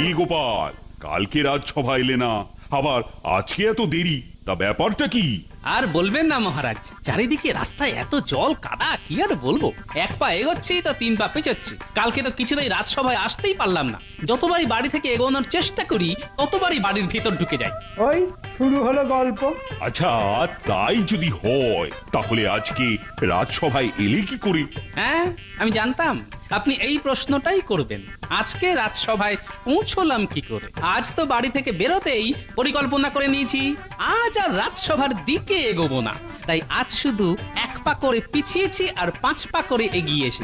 এই গোপাল, কালকে রাজসভা এলে না, আবার আজকে এত দেরি, তা ব্যাপারটা কি? আর বলবেন না মহারাজ, চারিদিকে রাস্তায় এত জল কাদা, কি আর বলবো। এক পা এগোচ্ছি তো 3 পা পেছোচ্ছি। কালকে তো কিছুতেই রাজসভায় আসতেই পারলাম না। যতবারই বাড়ি থেকে এগোনোর চেষ্টা করি ততবারই বাড়ির ভিতর ঢুকে যাই। ওই শুরু হলো গল্প। আচ্ছা, তাই যদি হয় তাহলে আজকে রাজসভায় এলে কি করে? হ্যাঁ, আমি জানতাম আপনি এই প্রশ্নটাই করবেন। আজকে রাজসভায় পৌঁছলাম কি করে? আজ তো বাড়ি থেকে বেরোতেই পরিকল্পনা করে নিয়েছি আজ আর রাজসভার দিকে এগোবো না। তাই আজ শুধু 1 পা করে পিছিয়েছি আর 5 পা করে এগিয়ে এসেছি।